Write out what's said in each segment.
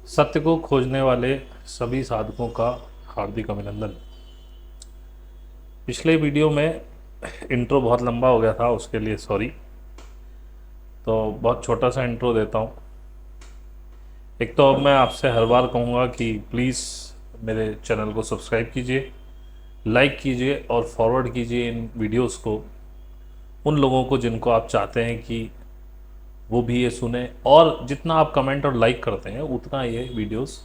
सत्य को खोजने वाले सभी साधकों का हार्दिक अभिनंदन। पिछले वीडियो में इंट्रो बहुत लंबा हो गया था, उसके लिए सॉरी। तो बहुत छोटा सा इंट्रो देता हूँ। एक तो अब मैं आपसे हर बार कहूँगा कि प्लीज़ मेरे चैनल को सब्सक्राइब कीजिए, लाइक कीजिए और फॉरवर्ड कीजिए इन वीडियोस को उन लोगों को जिनको आप चाहते हैं कि वो भी ये सुने। और जितना आप कमेंट और लाइक करते हैं उतना ये वीडियोस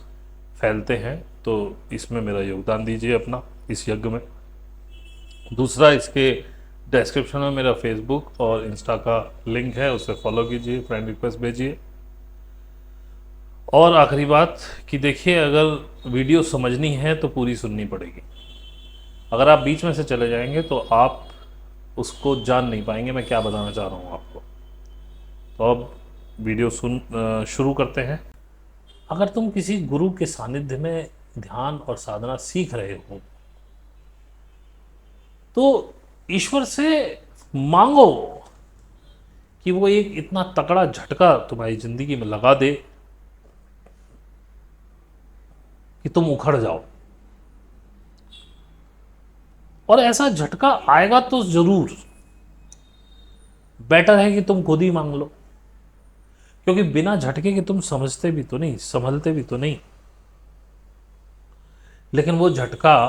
फैलते हैं। तो इसमें मेरा योगदान दीजिए अपना, इस यज्ञ में। दूसरा, इसके डिस्क्रिप्शन में मेरा फेसबुक और इंस्टा का लिंक है, उसे फॉलो कीजिए, फ्रेंड रिक्वेस्ट भेजिए। और आखिरी बात कि देखिए, अगर वीडियो समझनी है तो पूरी सुननी पड़ेगी। अगर आप बीच में से चले जाएंगे तो आप उसको जान नहीं पाएंगे मैं क्या बताना चाह रहा हूँ आपको। तो अब वीडियो शुरू करते हैं। अगर तुम किसी गुरु के सानिध्य में ध्यान और साधना सीख रहे हो तो ईश्वर से मांगो कि वो एक इतना तगड़ा झटका तुम्हारी जिंदगी में लगा दे कि तुम उखड़ जाओ। और ऐसा झटका आएगा तो जरूर। बेटर है कि तुम खुद ही मांग लो, क्योंकि बिना झटके के तुम समझते भी तो नहीं, संभलते भी तो नहीं। लेकिन वो झटका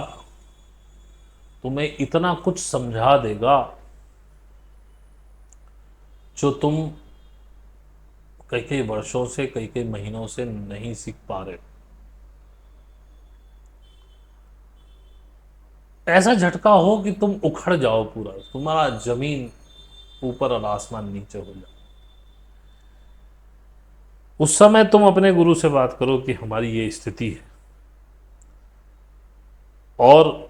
तुम्हें इतना कुछ समझा देगा जो तुम कई कई वर्षों से, कई कई महीनों से नहीं सीख पा रहे। ऐसा झटका हो कि तुम उखड़ जाओ, पूरा तुम्हारा जमीन ऊपर और आसमान नीचे हो जाए। उस समय तुम अपने गुरु से बात करो कि हमारी ये स्थिति है। और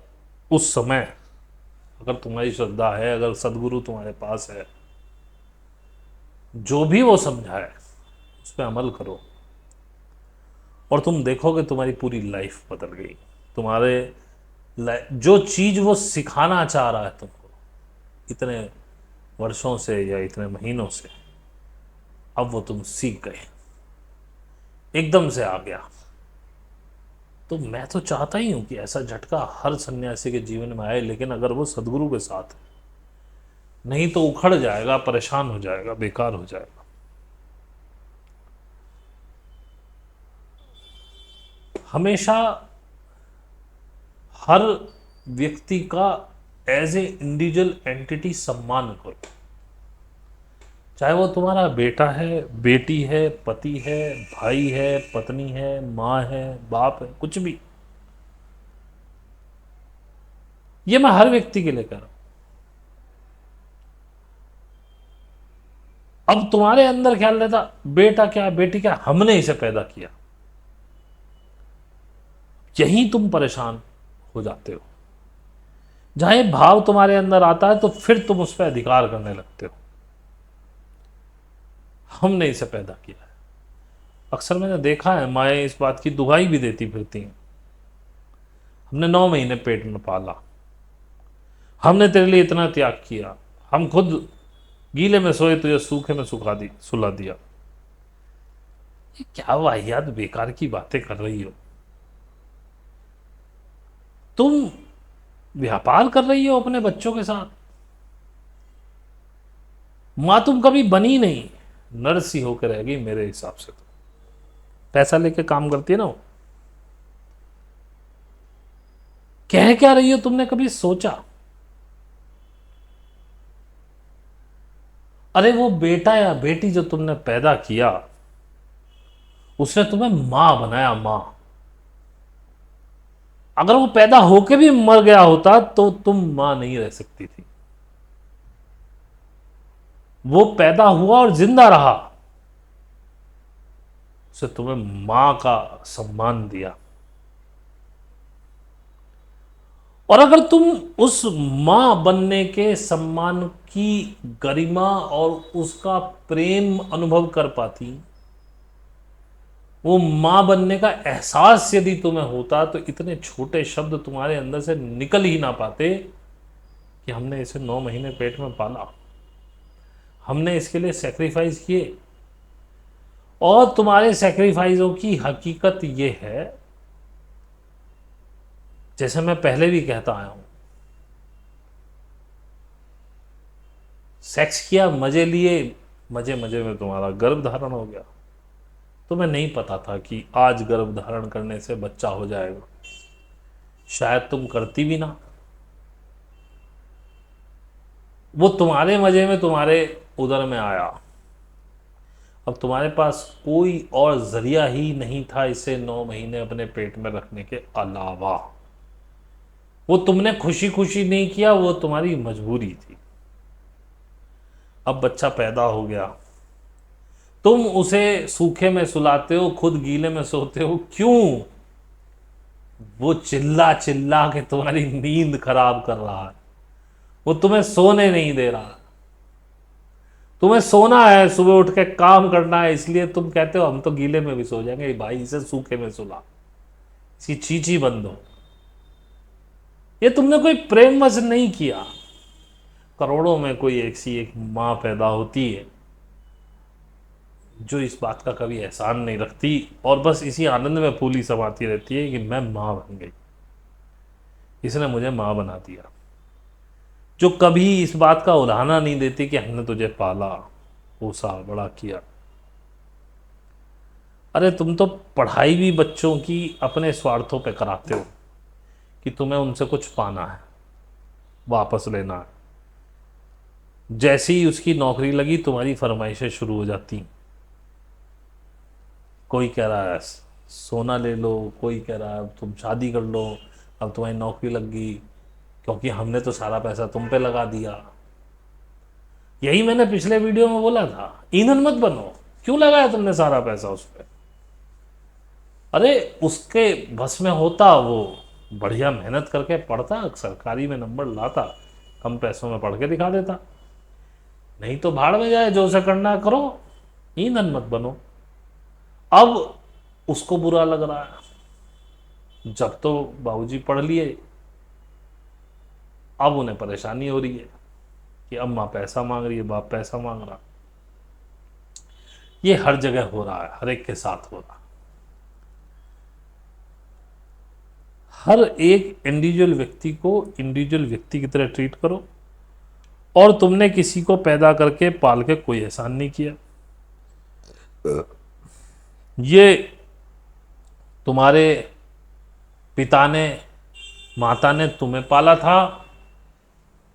उस समय अगर तुम्हारी श्रद्धा है, अगर सदगुरु तुम्हारे पास है, जो भी वो समझाए उस पर अमल करो और तुम देखोगे तुम्हारी पूरी लाइफ बदल गई। तुम्हारे जो चीज वो सिखाना चाह रहा है तुमको इतने वर्षों से या इतने महीनों से, अब वो तुम सीख गए, एकदम से आ गया। तो मैं तो चाहता ही हूं कि ऐसा झटका हर सन्यासी के जीवन में आए, लेकिन अगर वो सदगुरु के साथ है, नहीं तो उखड़ जाएगा, परेशान हो जाएगा, बेकार हो जाएगा। हमेशा हर व्यक्ति का एज ए इंडिविजुअल एंटिटी सम्मान करो। चाहे वो तुम्हारा बेटा है, बेटी है, पति है, भाई है, पत्नी है, माँ है, बाप है, कुछ भी। ये मैं हर व्यक्ति के लिए कह रहा हूं। अब तुम्हारे अंदर ख्याल रहता बेटा क्या बेटी क्या, हमने इसे पैदा किया, यही तुम परेशान हो जाते हो। जहां ये भाव तुम्हारे अंदर आता है तो फिर तुम उस पर अधिकार करने लगते हो, हमने इसे पैदा किया है। अक्सर मैंने देखा है माएँ इस बात की दुहाई भी देती फिरती हैं, हमने 9 महीने पेट में पाला, हमने तेरे लिए इतना त्याग किया, हम खुद गीले में सोए तुझे सूखे में सुला दिया। ये क्या वाहियात बेकार की बातें कर रही हो तुम। व्यापार कर रही हो अपने बच्चों के साथ। मां तुम कभी बनी नहीं, नर्सी होकर रह गई मेरे हिसाब से। तो पैसा लेके काम करती है ना वो। कह क्या रही हो तुमने कभी सोचा? अरे वो बेटा या बेटी जो तुमने पैदा किया, उसने तुम्हें मां बनाया, मां। अगर वो पैदा होके भी मर गया होता तो तुम मां नहीं रह सकती थी। वो पैदा हुआ और जिंदा रहा, उसे तुम्हें मां का सम्मान दिया। और अगर तुम उस मां बनने के सम्मान की गरिमा और उसका प्रेम अनुभव कर पाती, वो मां बनने का एहसास यदि तुम्हें होता, तो इतने छोटे शब्द तुम्हारे अंदर से निकल ही ना पाते कि हमने इसे 9 महीने पेट में पाला, हमने इसके लिए सेक्रीफाइस किए। और तुम्हारे सेक्रीफाइसों की हकीकत ये है, जैसे मैं पहले भी कहता आया हूं, सेक्स किया, मजे लिए, मजे मजे में तुम्हारा गर्भ धारण हो गया। तुम्हें नहीं पता था कि आज गर्भ धारण करने से बच्चा हो जाएगा, शायद तुम करती भी ना। वो तुम्हारे मजे में तुम्हारे उदर में आया। अब तुम्हारे पास कोई और जरिया ही नहीं था इसे 9 महीने अपने पेट में रखने के अलावा। वो तुमने खुशी खुशी नहीं किया, वो तुम्हारी मजबूरी थी। अब बच्चा पैदा हो गया, तुम उसे सूखे में सुलाते हो, खुद गीले में सोते हो, क्यों? वो चिल्ला चिल्ला के तुम्हारी नींद खराब कर रहा है, वो तुम्हें सोने नहीं दे रहा। तुम्हें सोना है, सुबह उठ के काम करना है, इसलिए तुम कहते हो हम तो गीले में भी सो जाएंगे, भाई इसे सूखे में सुला, इसकी चींची बंद हो। ये तुमने कोई प्रेम वश नहीं किया। करोड़ों में कोई एक सी एक माँ पैदा होती है जो इस बात का कभी एहसान नहीं रखती और बस इसी आनंद में फूली समाती रहती है कि मैं माँ बन गई, इसने मुझे माँ बना दिया। जो कभी इस बात का उल्हाना नहीं देती कि हमने तुझे पाला, पोसा, बड़ा किया। अरे तुम तो पढ़ाई भी बच्चों की अपने स्वार्थों पे कराते हो कि तुम्हें उनसे कुछ पाना है, वापस लेना है। जैसे ही उसकी नौकरी लगी तुम्हारी फरमाइशें शुरू हो जाती। कोई कह रहा है सोना ले लो, कोई कह रहा है अब तुम शादी कर लो, अब तुम्हारी नौकरी लग गई, क्योंकि हमने तो सारा पैसा तुम पे लगा दिया। यही मैंने पिछले वीडियो में बोला था, ईंधन मत बनो। क्यों लगाया तुमने सारा पैसा उस पर? अरे उसके बस में होता, वो बढ़िया मेहनत करके पढ़ता, सरकारी में नंबर लाता, कम पैसों में पढ़ के दिखा देता। नहीं तो भाड़ में जाए, जो उसे करना है करो, ईंधन मत बनो। अब उसको बुरा लग रहा है, जब तो बाबूजी पढ़ लिए, अब उन्हें परेशानी हो रही है कि अम्मा पैसा मांग रही है, बाप पैसा मांग रहा। ये हर जगह हो रहा है, हर एक के साथ हो रहा है। हर एक इंडिविजुअल व्यक्ति को इंडिविजुअल व्यक्ति की तरह ट्रीट करो। और तुमने किसी को पैदा करके पाल के कोई एहसान नहीं किया। ये तुम्हारे पिता ने, माता ने तुम्हें पाला था।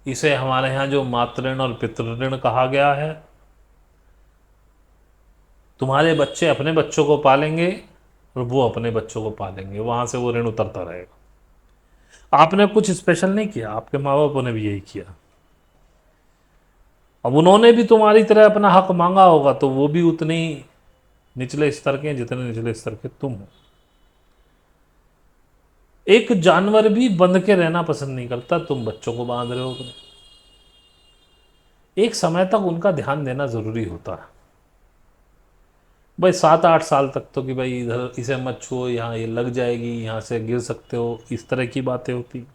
इसे हमारे यहाँ जो मातृ ऋण और पितृ ऋण कहा गया है। तुम्हारे बच्चे अपने बच्चों को पालेंगे और वो अपने बच्चों को पालेंगे, वहां से वो ऋण उतरता रहेगा। आपने कुछ स्पेशल नहीं किया, आपके माँ बापों ने भी यही किया। अब उन्होंने भी तुम्हारी तरह अपना हक मांगा होगा, तो वो भी उतने ही निचले स्तर के जितने निचले स्तर के तुम हो। एक जानवर भी बंध के रहना पसंद नहीं करता, तुम बच्चों को बांध रहे हो अपने। एक समय तक उनका ध्यान देना जरूरी होता है भाई, 7-8 साल तक तो कि भाई इधर इसे मत छुओ, यहाँ ये लग जाएगी, यहाँ से गिर सकते हो, इस तरह की बातें होती।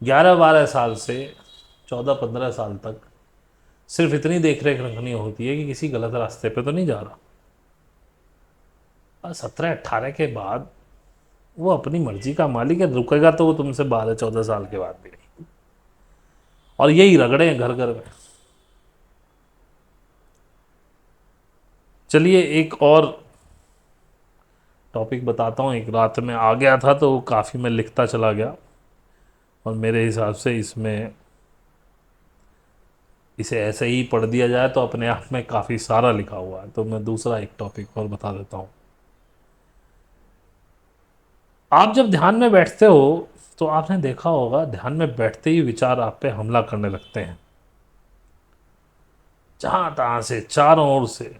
11-12 साल से 14-15 साल तक सिर्फ इतनी देख रेख रखनी होती है कि किसी गलत रास्ते पे तो नहीं जा रहा। और 17-18 के बाद वो अपनी मर्जी का मालिक है, रुकेगा तो वो तुमसे 12-14 साल के बाद भी नहीं। और यही रगड़े हैं घर घर में। चलिए एक और टॉपिक बताता हूँ। एक रात में आ गया था तो काफ़ी मैं लिखता चला गया, और मेरे हिसाब से इसमें इसे ऐसे ही पढ़ दिया जाए तो अपने आप में काफ़ी सारा लिखा हुआ है। तो मैं दूसरा एक टॉपिक और बता देता हूँ। आप जब ध्यान में बैठते हो तो आपने देखा होगा, ध्यान में बैठते ही विचार आप पे हमला करने लगते हैं, जहां तहां से, चारों ओर से।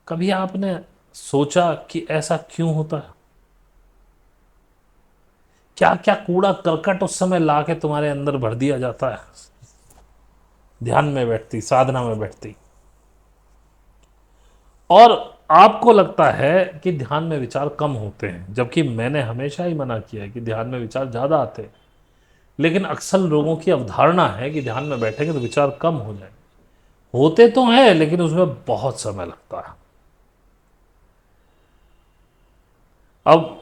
कभी आपने सोचा कि ऐसा क्यों होता है? क्या क्या कूड़ा करकट उस समय ला के तुम्हारे अंदर भर दिया जाता है ध्यान में बैठती, साधना में बैठती। और आपको लगता है कि ध्यान में विचार कम होते हैं, जबकि मैंने हमेशा ही मना किया है कि ध्यान में विचार ज़्यादा आते हैं। लेकिन अक्सर लोगों की अवधारणा है कि ध्यान में बैठेंगे तो विचार कम हो जाएंगे। होते तो हैं लेकिन उसमें बहुत समय लगता है। अब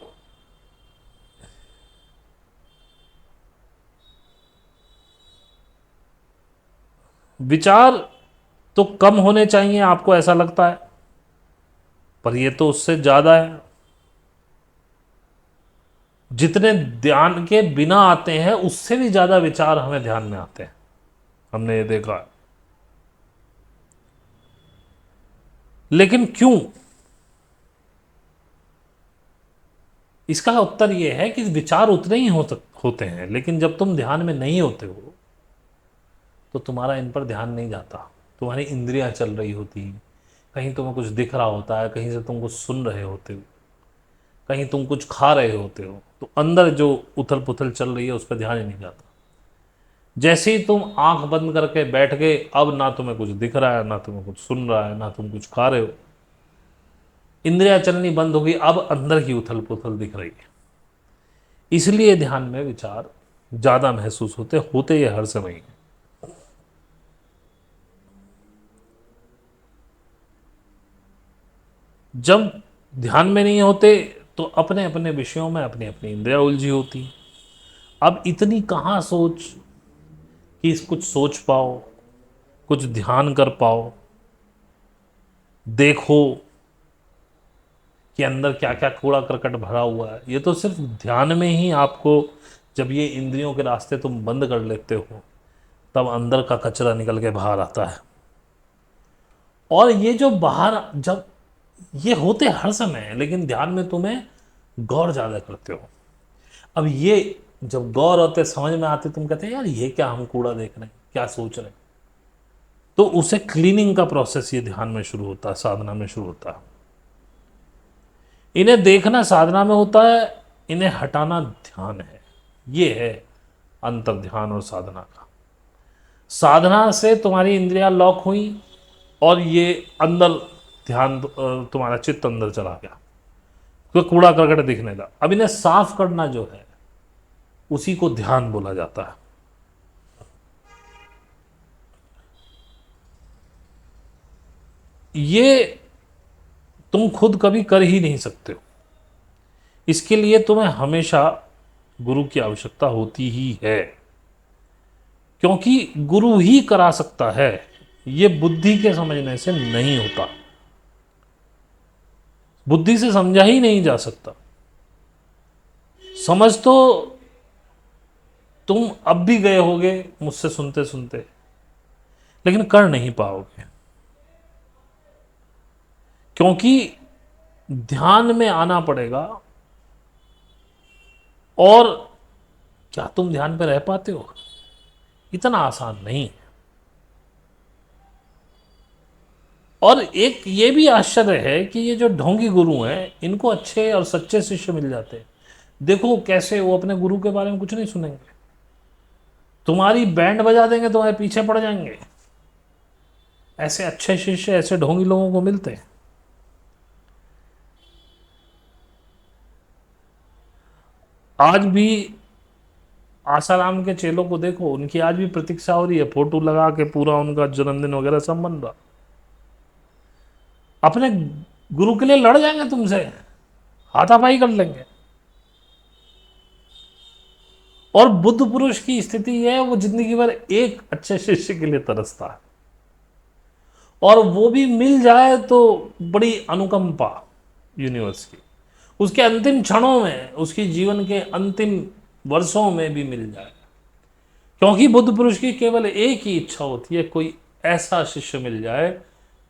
विचार तो कम होने चाहिए आपको ऐसा लगता है, पर ये तो उससे ज्यादा है। जितने ध्यान के बिना आते हैं उससे भी ज्यादा विचार हमें ध्यान में आते हैं, हमने ये देखा है। लेकिन क्यों? इसका उत्तर यह है कि विचार उतने ही होते हैं, लेकिन जब तुम ध्यान में नहीं होते हो तो तुम्हारा इन पर ध्यान नहीं जाता। तुम्हारी इंद्रियां चल रही होती हैं, कहीं तुम्हें कुछ दिख रहा होता है, कहीं से तुम कुछ सुन रहे होते हो, कहीं तुम कुछ खा रहे होते हो, तो अंदर जो उथल पुथल चल रही है उस पर ध्यान ही नहीं जाता। जैसे ही तुम आंख बंद करके बैठ गए, अब ना तुम्हें कुछ दिख रहा है, ना तुम्हें कुछ सुन रहा है, ना तुम कुछ खा रहे हो, इंद्रियां चलनी बंद हो गई, अब अंदर की उथल पुथल दिख रही है। इसलिए ध्यान में विचार ज्यादा महसूस होते होते ये हर समय ही। जब ध्यान में नहीं होते तो अपने अपने विषयों में अपनी अपनी इंद्रियां उलझी होती हैं। अब इतनी कहाँ सोच कि कुछ सोच पाओ, कुछ ध्यान कर पाओ, देखो कि अंदर क्या क्या कूड़ा करकट भरा हुआ है। ये तो सिर्फ ध्यान में ही आपको, जब ये इंद्रियों के रास्ते तुम बंद कर लेते हो, तब अंदर का कचरा निकल के बाहर आता है। और ये जो बाहर, जब ये होते हर समय है, लेकिन ध्यान में तुम्हें गौर ज्यादा करते हो। अब ये जब गौर होते समझ में आते, तुम कहते हैं यार ये क्या हम कूड़ा देख रहे हैं, क्या सोच रहे हैं, तो उसे क्लीनिंग का प्रोसेस ये ध्यान में शुरू होता है, साधना में शुरू होता है। इन्हें देखना साधना में होता है, इन्हें हटाना ध्यान है। ये है अंतर ध्यान और साधना का। साधना से तुम्हारी इंद्रियां लॉक हुई और ये अंदर ध्यान, तुम्हारा चित्त अंदर चला गया, तो कूड़ा करकट दिखने लगा। अब इन्हें साफ करना जो है उसी को ध्यान बोला जाता है। ये तुम खुद कभी कर ही नहीं सकते हो। इसके लिए तुम्हें हमेशा गुरु की आवश्यकता होती ही है, क्योंकि गुरु ही करा सकता है। ये बुद्धि के समझने से नहीं होता, बुद्धि से समझा ही नहीं जा सकता। समझ तो तुम अब भी गए होगे मुझसे सुनते सुनते, लेकिन कर नहीं पाओगे, क्योंकि ध्यान में आना पड़ेगा। और क्या तुम ध्यान पे रह पाते हो? इतना आसान नहीं है। और एक ये भी आश्चर्य है कि ये जो ढोंगी गुरु हैं, इनको अच्छे और सच्चे शिष्य मिल जाते हैं। देखो कैसे वो अपने गुरु के बारे में कुछ नहीं सुनेंगे, तुम्हारी बैंड बजा देंगे, तुम्हारे पीछे पड़ जाएंगे। ऐसे अच्छे शिष्य ऐसे ढोंगी लोगों को मिलते हैं। आज भी आसाराम के चेलों को देखो, उनकी आज भी प्रतीक्षा हो रही है, फोटो लगा के पूरा उनका जन्मदिन वगैरह सब मन रहा। अपने गुरु के लिए लड़ जाएंगे तुमसे, हाथापाई कर लेंगे। और बुद्ध पुरुष की स्थिति यह है, वो जिंदगी भर एक अच्छे शिष्य के लिए तरसता है, और वो भी मिल जाए तो बड़ी अनुकंपा यूनिवर्स की, उसके अंतिम क्षणों में, उसकी जीवन के अंतिम वर्षों में भी मिल जाए। क्योंकि बुद्ध पुरुष की केवल एक ही इच्छा होती है, कोई ऐसा शिष्य मिल जाए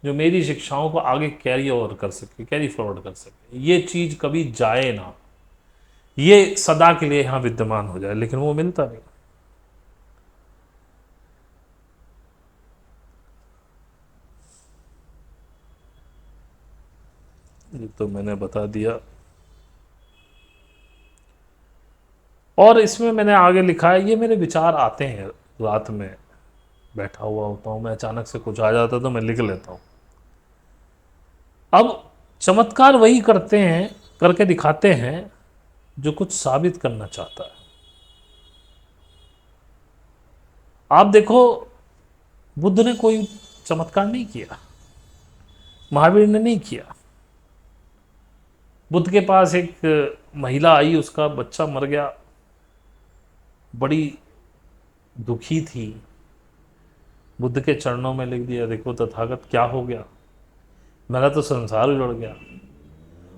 जो मेरी शिक्षाओं को आगे कैरी ओवर कर सके, कैरी फॉरवर्ड कर सके, ये चीज कभी जाए ना, ये सदा के लिए यहां विद्यमान हो जाए। लेकिन वो मिलता नहीं। ये तो मैंने बता दिया। और इसमें मैंने आगे लिखा है, ये मेरे विचार आते हैं रात में, बैठा हुआ होता हूं मैं, अचानक से कुछ आ जाता है तो मैं लिख लेता हूं। अब चमत्कार वही करते हैं, करके दिखाते हैं जो कुछ साबित करना चाहता है। आप देखो, बुद्ध ने कोई चमत्कार नहीं किया, महावीर ने नहीं किया। बुद्ध के पास एक महिला आई, उसका बच्चा मर गया, बड़ी दुखी थी। बुद्ध के चरणों में लिख दिया, देखो तथागत क्या हो गया, मेरा तो संसार उजड़ गया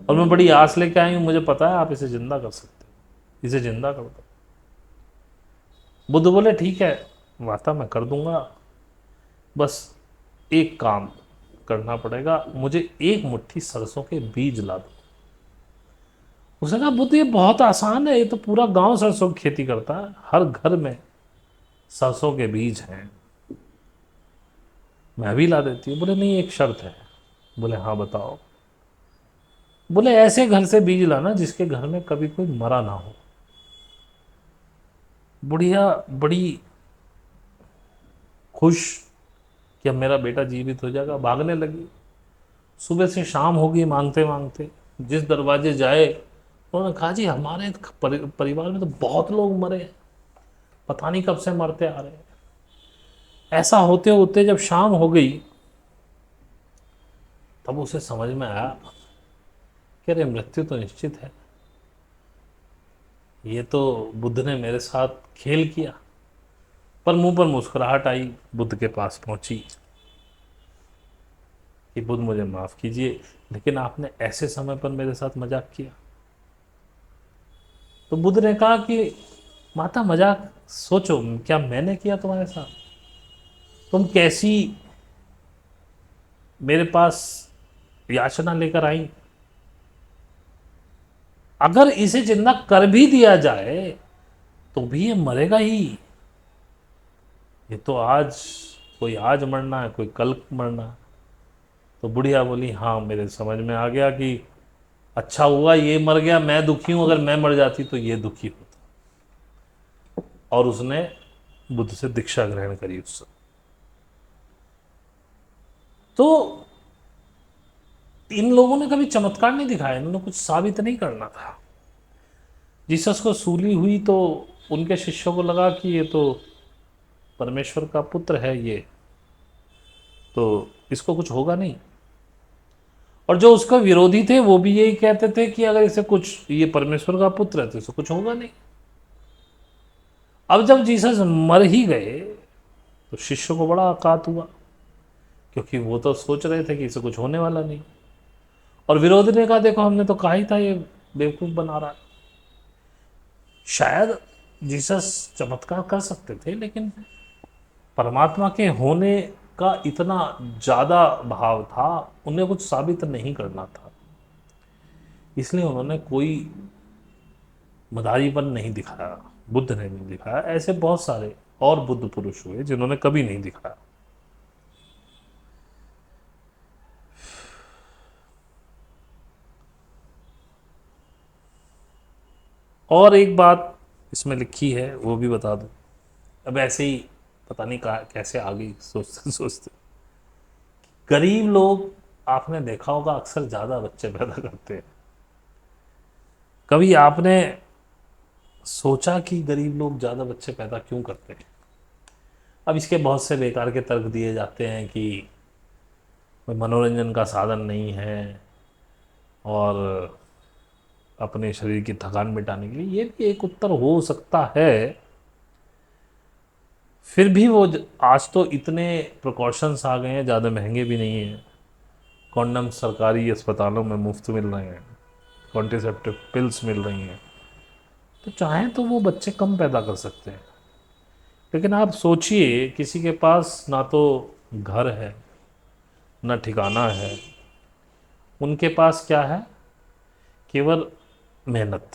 और मैं बड़ी आस लेके आई हूं, मुझे पता है आप इसे जिंदा कर सकते हो, इसे जिंदा कर दो। बुद्ध बोले ठीक है माता, मैं कर दूंगा, बस एक काम करना पड़ेगा, मुझे एक मुट्ठी सरसों के बीज ला दो। उसने कहा बुद्ध ये बहुत आसान है, ये तो पूरा गांव सरसों की खेती करता है, हर घर में सरसों के बीज हैं, मैं भी ला देती हूँ। बोले नहीं एक शर्त है। बोले हाँ बताओ। बोले ऐसे घर से बीज लाना जिसके घर में कभी कोई मरा ना हो। बुढ़िया बड़ी खुश कि अब मेरा बेटा जीवित हो जाएगा, भागने लगी। सुबह से शाम होगी मांगते मांगते, जिस दरवाजे जाए उन्होंने कहा जी हमारे परिवार में तो बहुत लोग मरे हैं, पता नहीं कब से मरते आ रहे हैं। ऐसा होते होते जब शाम हो गई तब उसे समझ में आया कि अरे मृत्यु तो निश्चित है, ये तो बुद्ध ने मेरे साथ खेल किया। पर मुंह पर मुस्कुराहट आई, बुद्ध के पास पहुंची कि बुद्ध मुझे माफ कीजिए, लेकिन आपने ऐसे समय पर मेरे साथ मजाक किया। तो बुद्ध ने कहा कि माता मजाक सोचो, क्या मैंने किया तुम्हारे साथ? तुम कैसी मेरे पास याचना लेकर आई? अगर इसे जिंदा कर भी दिया जाए तो भी ये मरेगा ही। ये तो आज कोई आज मरना है, कोई कल मरना है। तो बुढ़िया बोली हाँ मेरे समझ में आ गया कि अच्छा हुआ ये मर गया, मैं दुखी हूं, अगर मैं मर जाती तो ये दुखी होता। और उसने बुद्ध से दीक्षा ग्रहण करी उससे। तो इन लोगों ने कभी चमत्कार नहीं दिखाया, इन्होंने कुछ साबित नहीं करना था। जीसस को सूली हुई तो उनके शिष्यों को लगा कि ये तो परमेश्वर का पुत्र है, ये तो इसको कुछ होगा नहीं। और जो उसका विरोधी थे वो भी यही कहते थे कि अगर इसे कुछ, ये परमेश्वर का पुत्र है तो इसे कुछ होगा नहीं। अब जब जीसस मर ही गए तो शिष्यों को बड़ा आघात हुआ, क्योंकि वो तो सोच रहे थे कि इसे कुछ होने वाला नहीं। और विरोधी ने कहा देखो हमने तो कहा ही था ये बेवकूफ बना रहा है। शायद जीसस चमत्कार कर सकते थे, लेकिन परमात्मा के होने का इतना ज़्यादा भाव था, उन्हें कुछ साबित नहीं करना था, इसलिए उन्होंने कोई मदारीपन नहीं दिखाया, बुद्ध ने नहीं दिखाया। ऐसे बहुत सारे और बुद्ध पुरुष हुए जिन्होंने कभी नहीं दिखाया। और एक बात इसमें लिखी है वो भी बता दूं, अब ऐसे ही पता नहीं कहा कैसे आ गई सोचते सोचते। गरीब लोग आपने देखा होगा अक्सर ज़्यादा बच्चे पैदा करते हैं। कभी आपने सोचा कि गरीब लोग ज़्यादा बच्चे पैदा क्यों करते हैं? अब इसके बहुत से बेकार के तर्क दिए जाते हैं कि मनोरंजन का साधन नहीं है और अपने शरीर की थकान मिटाने के लिए, ये भी एक उत्तर हो सकता है। फिर भी वो आज तो इतने प्रिकॉशंस आ गए हैं, ज़्यादा महंगे भी नहीं हैं। कॉन्डम सरकारी अस्पतालों में मुफ्त मिल रहे हैं, कॉन्ट्रासेप्टिव पिल्स मिल रही हैं, तो चाहें तो वो बच्चे कम पैदा कर सकते हैं। लेकिन आप सोचिए किसी के पास ना तो घर है ना ठिकाना है, उनके पास क्या है? केवल मेहनत।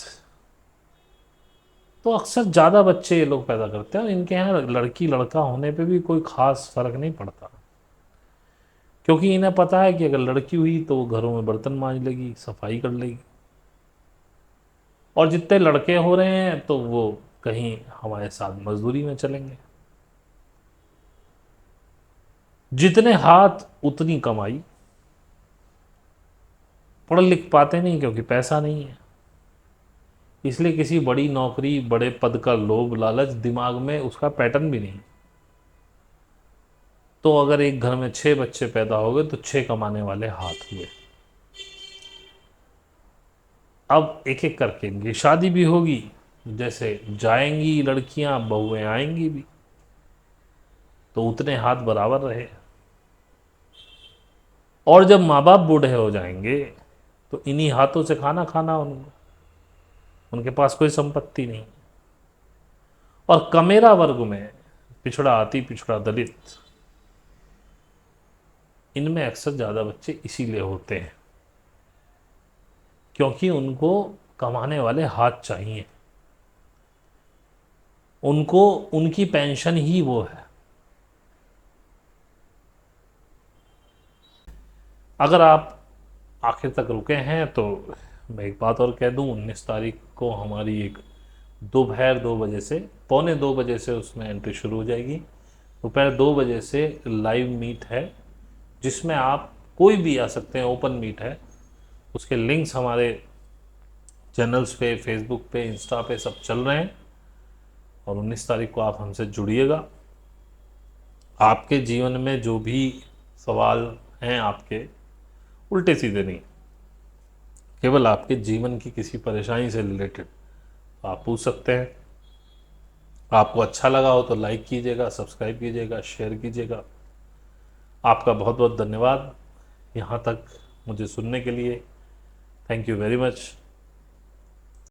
तो अक्सर ज़्यादा बच्चे ये लोग पैदा करते हैं और इनके यहाँ लड़की लड़का होने पे भी कोई ख़ास फर्क नहीं पड़ता, क्योंकि इन्हें पता है कि अगर लड़की हुई तो वो घरों में बर्तन मांज लेगी, सफाई कर लेगी, और जितने लड़के हो रहे हैं तो वो कहीं हमारे साथ मजदूरी में चलेंगे। जितने हाथ उतनी कमाई। पढ़ लिख पाते नहीं क्योंकि पैसा नहीं है, इसलिए किसी बड़ी नौकरी बड़े पद का लोभ लालच, दिमाग में उसका पैटर्न भी नहीं। तो अगर एक घर में 6 बच्चे पैदा हो गए तो 6 कमाने वाले हाथ हुए। अब एक एक करके इनकी शादी भी होगी, जैसे जाएंगी लड़कियां बहुएं आएंगी भी, तो उतने हाथ बराबर रहे। और जब माँ बाप बूढ़े हो जाएंगे तो इन्हीं हाथों से खाना खाना उनको, उनके पास कोई संपत्ति नहीं। और कमेरा वर्ग में पिछड़ा अति पिछड़ा दलित, इनमें अक्सर ज़्यादा बच्चे इसीलिए होते हैं क्योंकि उनको कमाने वाले हाथ चाहिए, उनको उनकी पेंशन ही वो है। अगर आप आखिर तक रुके हैं तो मैं एक बात और कह दूं, 19 तारीख को हमारी एक दोपहर 2 बजे से पौने 2 बजे से उसमें एंट्री शुरू हो जाएगी। दोपहर 2 बजे से लाइव मीट है जिसमें आप कोई भी आ सकते हैं, ओपन मीट है। उसके लिंक्स हमारे चैनल्स पे, फेसबुक पे, इंस्टा पे सब चल रहे हैं। और 19 तारीख को आप हमसे जुड़िएगा। आपके जीवन में जो भी सवाल हैं आपके, उल्टे सीधे नहीं, केवल आपके जीवन की किसी परेशानी से रिलेटेड, आप पूछ सकते हैं। आपको अच्छा लगा हो तो लाइक कीजिएगा, सब्सक्राइब कीजिएगा, शेयर कीजिएगा। आपका बहुत बहुत धन्यवाद यहाँ तक मुझे सुनने के लिए। Thank you very much.